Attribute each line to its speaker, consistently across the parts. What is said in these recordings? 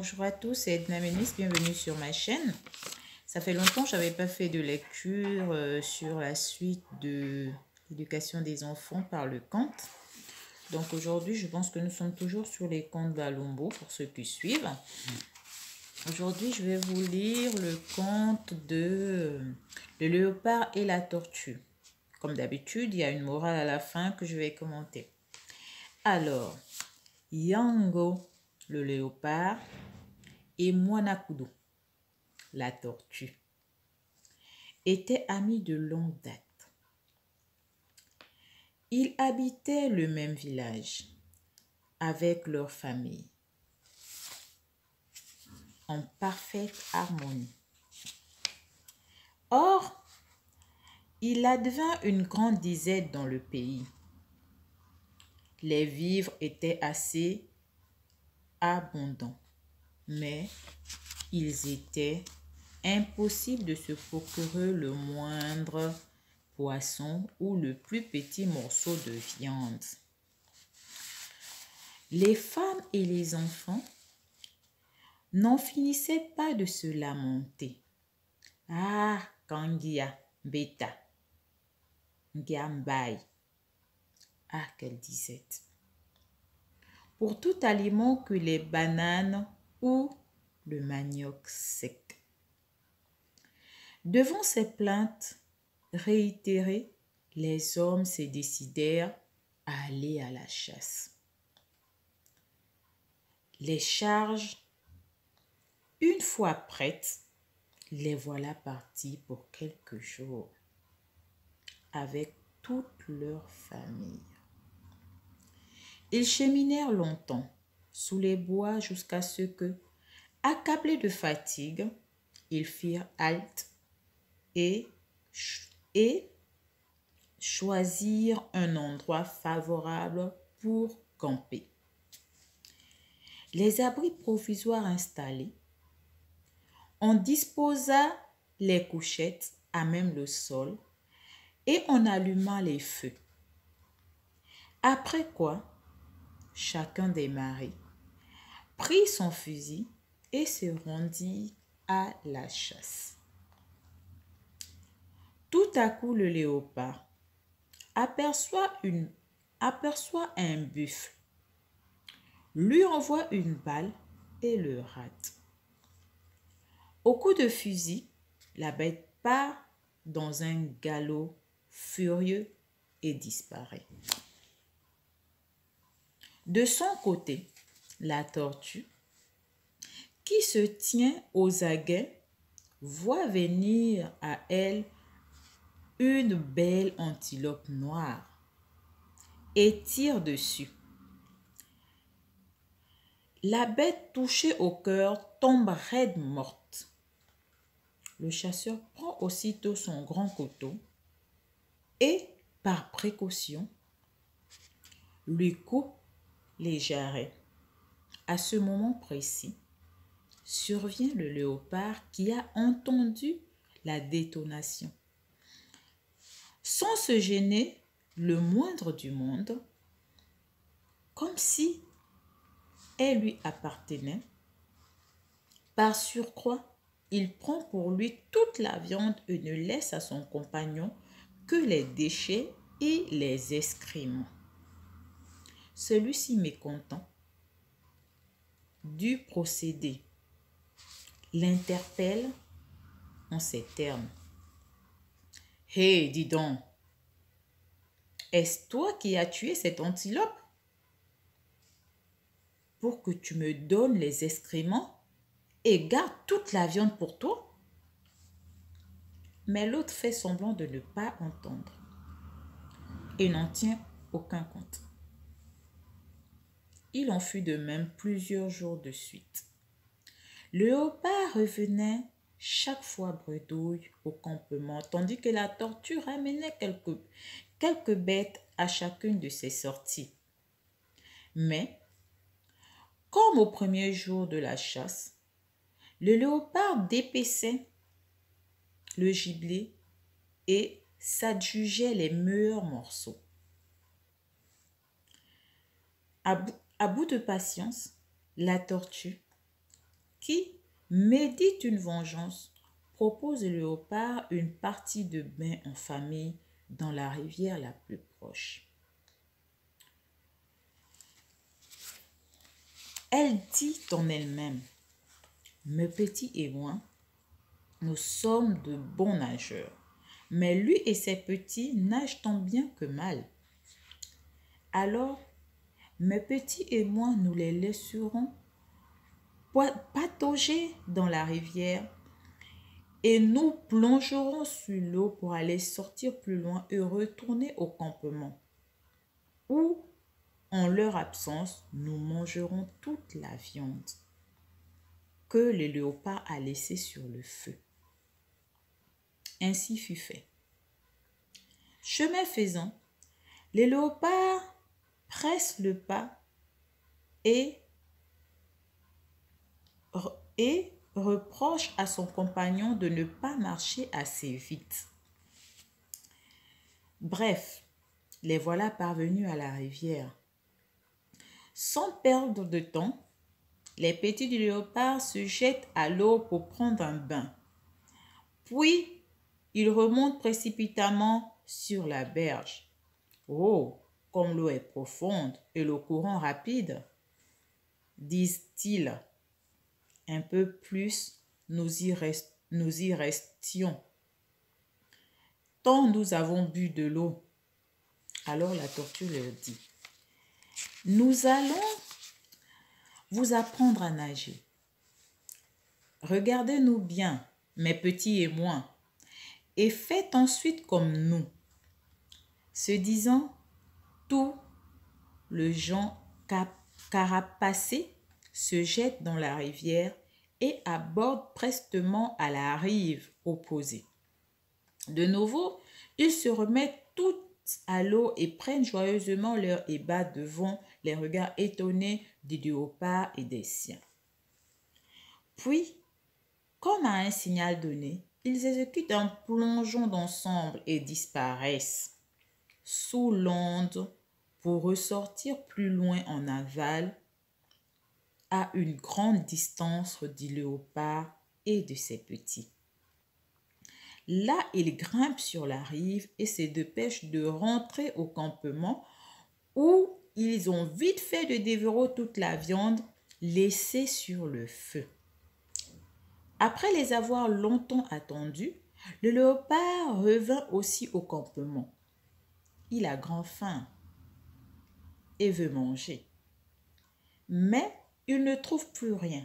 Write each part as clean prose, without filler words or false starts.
Speaker 1: Bonjour à tous, c'est Edna Ménis, bienvenue sur ma chaîne. Ça fait longtemps que je n'avais pas fait de lecture sur la suite de l'éducation des enfants par le conte. Donc aujourd'hui, je pense que nous sommes toujours sur les contes d'Alombo pour ceux qui suivent. Aujourd'hui, je vais vous lire le conte de Le léopard et la tortue. Comme d'habitude, il y a une morale à la fin que je vais commenter. Alors, Yango, le léopard, et Mwanakudo, la tortue, étaient amis de longue date. Ils habitaient le même village avec leur famille, en parfaite harmonie. Or, il advint une grande disette dans le pays. Les vivres étaient assez abondants, mais ils étaient impossible de se procurer le moindre poisson ou le plus petit morceau de viande. Les femmes et les enfants n'en finissaient pas de se lamenter. Ah, Kangia, Beta, Ngiambai. Ah, quelle disette. Pour tout aliment que les bananes ou le manioc sec. Devant ces plaintes réitérées, les hommes se décidèrent à aller à la chasse. Les charges, une fois prêtes, les voilà partis pour quelques jours avec toute leur famille. Ils cheminèrent longtemps sous les bois jusqu'à ce que, accablés de fatigue, ils firent halte et choisirent un endroit favorable pour camper. Les abris provisoires installés, on disposa les couchettes à même le sol et on alluma les feux. Après quoi, chacun des maris prit son fusil et se rendit à la chasse. Tout à coup, le léopard aperçoit un buffle, lui envoie une balle et le rate. Au coup de fusil, la bête part dans un galop furieux et disparaît. De son côté, la tortue, qui se tient aux aguets, voit venir à elle une belle antilope noire et tire dessus. La bête touchée au cœur tombe raide morte. Le chasseur prend aussitôt son grand couteau et, par précaution, lui coupe les jarrets. À ce moment précis, survient le léopard qui a entendu la détonation. Sans se gêner le moindre du monde, comme si elle lui appartenait. Par surcroît, il prend pour lui toute la viande et ne laisse à son compagnon que les déchets et les excréments. Celui-ci, mécontent du procédé, l'interpelle en ces termes. « Hé, dis donc, est-ce toi qui as tué cette antilope pour que tu me donnes les excréments et garde toute la viande pour toi ?» Mais l'autre fait semblant de ne pas entendre et n'en tient aucun compte. Il en fut de même plusieurs jours de suite. Le léopard revenait chaque fois bredouille au campement, tandis que la tortue ramenait quelques bêtes à chacune de ses sorties. Mais, comme au premier jour de la chasse, le léopard dépeçait le gibier et s'adjugeait les meilleurs morceaux. À bout de patience, la tortue qui médite une vengeance, propose au léopard une partie de bain en famille dans la rivière la plus proche. Elle dit en elle-même, mes petits et moi, nous sommes de bons nageurs, mais lui et ses petits nagent tant bien que mal. Alors, mes petits et moi, nous les laisserons patauger dans la rivière et nous plongerons sur l'eau pour aller sortir plus loin et retourner au campement, où, en leur absence, nous mangerons toute la viande que le léopard a laissée sur le feu. Ainsi fut fait. Chemin faisant, le léopard presse le pas et reproche à son compagnon de ne pas marcher assez vite. Bref, les voilà parvenus à la rivière. Sans perdre de temps, les petits du léopard se jettent à l'eau pour prendre un bain. Puis, ils remontent précipitamment sur la berge. Oh, comme l'eau est profonde et le courant rapide, disent-ils. Un peu plus, nous y restions. Tant nous avons bu de l'eau. Alors la tortue leur dit, nous allons vous apprendre à nager. Regardez-nous bien, mes petits et moi, et faites ensuite comme nous. Ce disant, tout le gens carapacés se jettent dans la rivière et abordent prestement à la rive opposée. De nouveau, ils se remettent tous à l'eau et prennent joyeusement leur ébat devant les regards étonnés du léopard et des siens. Puis, comme à un signal donné, ils exécutent un plongeon d'ensemble et disparaissent sous l'onde pour ressortir plus loin en aval à une grande distance du léopard et de ses petits. Là, ils grimpent sur la rive et se dépêchent de rentrer au campement où ils ont vite fait de dévorer toute la viande laissée sur le feu. Après les avoir longtemps attendus, le léopard revint aussi au campement. Il a grand faim et veut manger. Mais il ne trouve plus rien.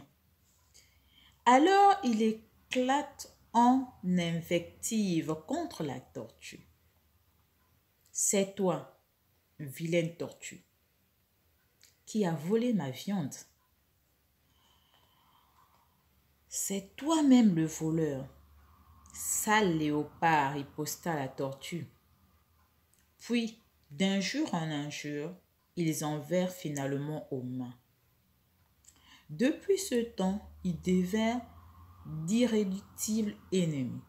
Speaker 1: Alors il éclate en invective contre la tortue. C'est toi, vilaine tortue, qui a volé ma viande. C'est toi-même le voleur. Sale léopard, riposta la tortue. Puis, d'injure en injure, ils en vinrent finalement aux mains. Depuis ce temps, ils devinrent d'irréductibles ennemis.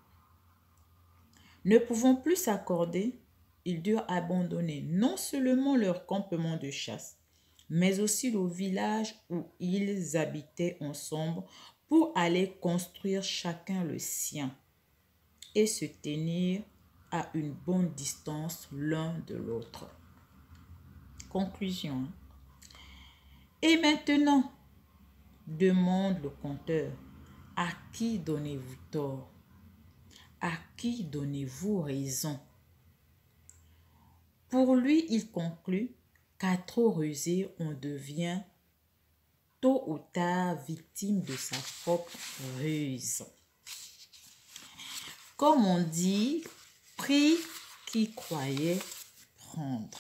Speaker 1: Ne pouvant plus s'accorder, ils durent abandonner non seulement leur campement de chasse, mais aussi le village où ils habitaient ensemble pour aller construire chacun le sien et se tenir à une bonne distance l'un de l'autre. Conclusion. Et maintenant, demande le conteur, à qui donnez-vous tort? À qui donnez-vous raison? Pour lui, il conclut qu'à trop ruser, on devient tôt ou tard victime de sa propre ruse. Comme on dit, pris qui croyait prendre.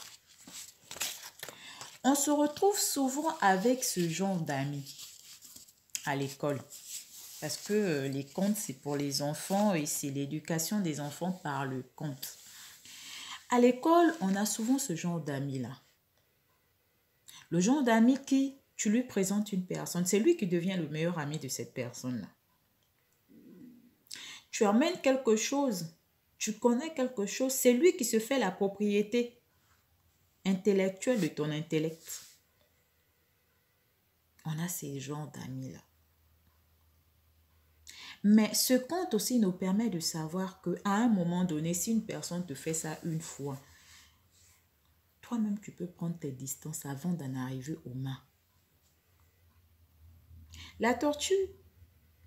Speaker 1: On se retrouve souvent avec ce genre d'amis à l'école. Parce que les contes, c'est pour les enfants et c'est l'éducation des enfants par le conte. À l'école, on a souvent ce genre d'amis-là. Le genre d'ami qui, tu lui présentes une personne, c'est lui qui devient le meilleur ami de cette personne-là. Tu amènes quelque chose, tu connais quelque chose, c'est lui qui se fait la propriété intellectuelle de ton intellect. On a ces genres d'amis-là. Mais ce conte aussi nous permet de savoir qu'à un moment donné, si une personne te fait ça une fois, toi-même, tu peux prendre tes distances avant d'en arriver au mât. La tortue,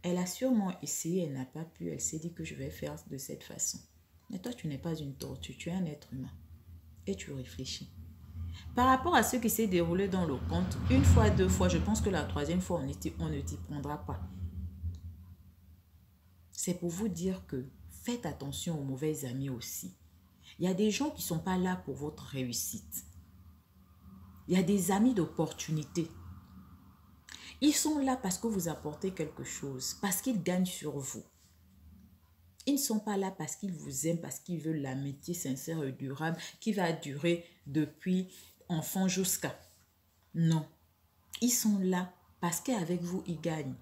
Speaker 1: elle a sûrement essayé, elle n'a pas pu, elle s'est dit que je vais faire de cette façon. Mais toi, tu n'es pas une tortue, tu es un être humain. Et tu réfléchis. Par rapport à ce qui s'est déroulé dans le conte, une fois, deux fois, je pense que la troisième fois, on ne t'y prendra pas. C'est pour vous dire que faites attention aux mauvais amis aussi. Il y a des gens qui ne sont pas là pour votre réussite. Il y a des amis d'opportunité. Ils sont là parce que vous apportez quelque chose, parce qu'ils gagnent sur vous. Ils ne sont pas là parce qu'ils vous aiment, parce qu'ils veulent l'amitié sincère et durable qui va durer depuis enfant jusqu'à... Non. Ils sont là parce qu'avec vous, ils gagnent.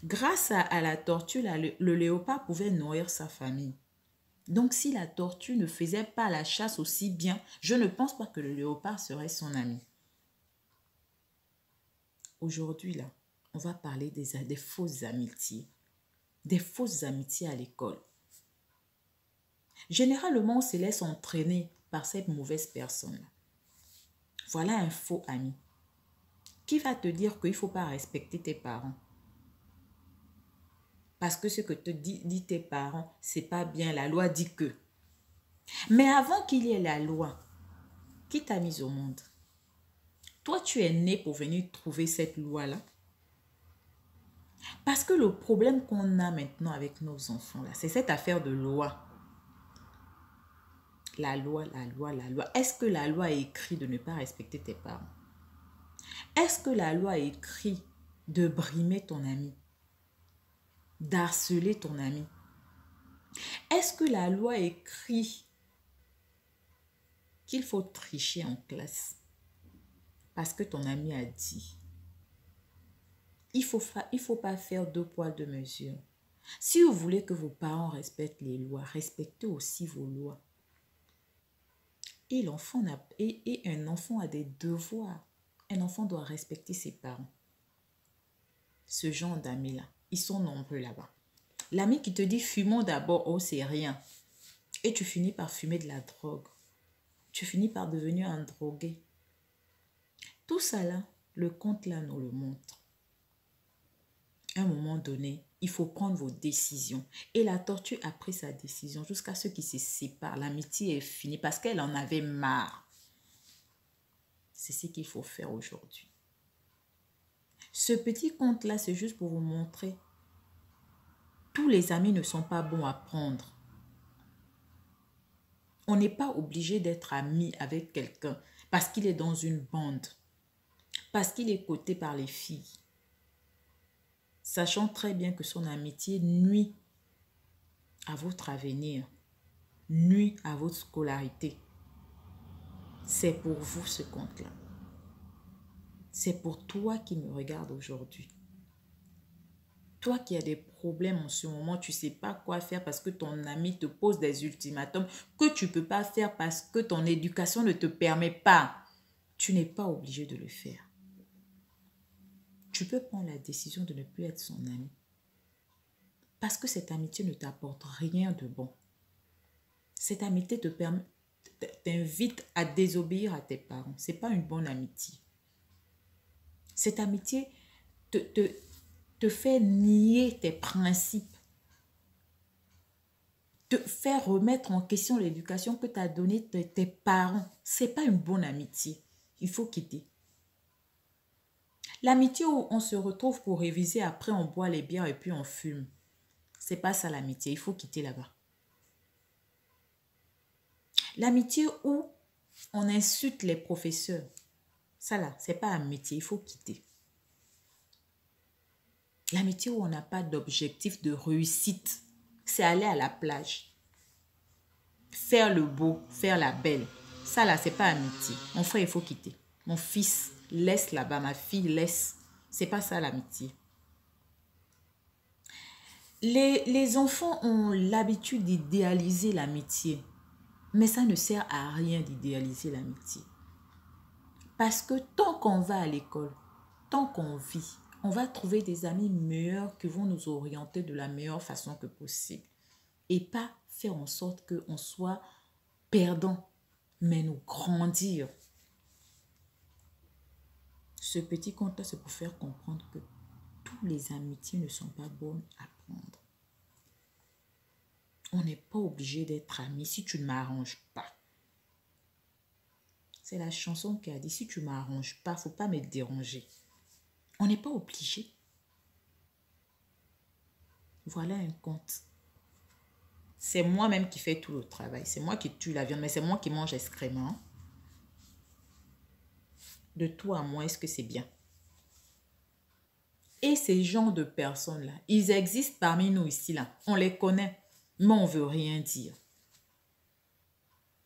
Speaker 1: Grâce à la tortue, le léopard pouvait nourrir sa famille. Donc, si la tortue ne faisait pas la chasse aussi bien, je ne pense pas que le léopard serait son ami. Aujourd'hui, là, on va parler des fausses amitiés. Des fausses amitiés à l'école. Généralement, on se laisse entraîner par cette mauvaise personne-là. Voilà un faux ami qui va te dire qu'il ne faut pas respecter tes parents. Parce que ce que te dit tes parents, c'est pas bien. La loi dit que. Mais avant qu'il y ait la loi, qui t'a mis au monde? Toi, tu es né pour venir trouver cette loi-là. Parce que le problème qu'on a maintenant avec nos enfants-là, c'est cette affaire de loi. La loi, la loi, la loi. Est-ce que la loi est écrite de ne pas respecter tes parents? Est-ce que la loi est écrite de brimer ton ami? D'harceler ton ami? Est-ce que la loi écrit qu'il faut tricher en classe parce que ton ami a dit? Il faut pas faire deux poids, deux mesures. Si vous voulez que vos parents respectent les lois, respectez aussi vos lois. Et un enfant a des devoirs. Un enfant doit respecter ses parents. Ce genre d'amis-là, ils sont nombreux là-bas. L'ami qui te dit fumons d'abord, oh c'est rien. Et tu finis par fumer de la drogue. Tu finis par devenir un drogué. Tout ça là, le conte là nous le montre. À un moment donné, il faut prendre vos décisions. Et la tortue a pris sa décision jusqu'à ce qu'ils se séparent. L'amitié est finie parce qu'elle en avait marre. C'est ce qu'il faut faire aujourd'hui. Ce petit conte-là, c'est juste pour vous montrer. Tous les amis ne sont pas bons à prendre. On n'est pas obligé d'être ami avec quelqu'un parce qu'il est dans une bande, parce qu'il est coté par les filles, sachant très bien que son amitié nuit à votre avenir, nuit à votre scolarité. C'est pour vous ce conte-là. C'est pour toi qui me regardes aujourd'hui. Toi qui as des problèmes en ce moment, tu ne sais pas quoi faire parce que ton ami te pose des ultimatums que tu ne peux pas faire parce que ton éducation ne te permet pas. Tu n'es pas obligé de le faire. Tu peux prendre la décision de ne plus être son ami. Parce que cette amitié ne t'apporte rien de bon. Cette amitié t'invite à désobéir à tes parents. Ce n'est pas une bonne amitié. Cette amitié te fait nier tes principes. Te faire remettre en question l'éducation que t'as donnée tes parents. Ce n'est pas une bonne amitié. Il faut quitter. L'amitié où on se retrouve pour réviser, après on boit les bières et puis on fume. C'est pas ça l'amitié, il faut quitter là-bas. L'amitié où on insulte les professeurs. Ça là, c'est pas amitié, il faut quitter. L'amitié où on n'a pas d'objectif de réussite, c'est aller à la plage. Faire le beau, faire la belle. Ça là, c'est pas amitié. Mon frère, il faut quitter. Mon fils, laisse là-bas. Ma fille, laisse. C'est pas ça l'amitié. Les enfants ont l'habitude d'idéaliser l'amitié. Mais ça ne sert à rien d'idéaliser l'amitié. Parce que tant qu'on va à l'école, tant qu'on vit, On va trouver des amis meilleurs qui vont nous orienter de la meilleure façon que possible. Et pas faire en sorte qu'on soit perdant, mais nous grandir. Ce petit conte-là, c'est pour faire comprendre que toutes les amitiés ne sont pas bonnes à prendre. On n'est pas obligé d'être amis si tu ne m'arranges pas. C'est la chanson qui a dit, si tu ne m'arranges pas, il ne faut pas me déranger. On n'est pas obligé. Voilà un conte. C'est moi-même qui fais tout le travail. C'est moi qui tue la viande, mais c'est moi qui mange excrément. De toi à moi, est-ce que c'est bien? Et ces genres de personnes-là, ils existent parmi nous ici, là. On les connaît, mais on ne veut rien dire.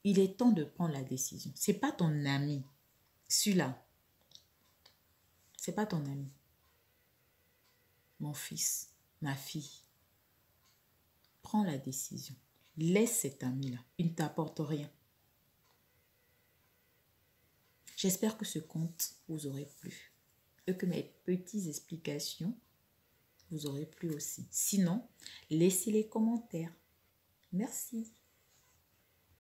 Speaker 1: Il est temps de prendre la décision. Ce n'est pas ton ami. Celui-là, ce n'est pas ton ami. Mon fils, ma fille, prends la décision. Laisse cet ami-là. Il ne t'apporte rien. J'espère que ce conte vous aurait plu et que mes petites explications vous auraient plu aussi. Sinon, laissez les commentaires. Merci.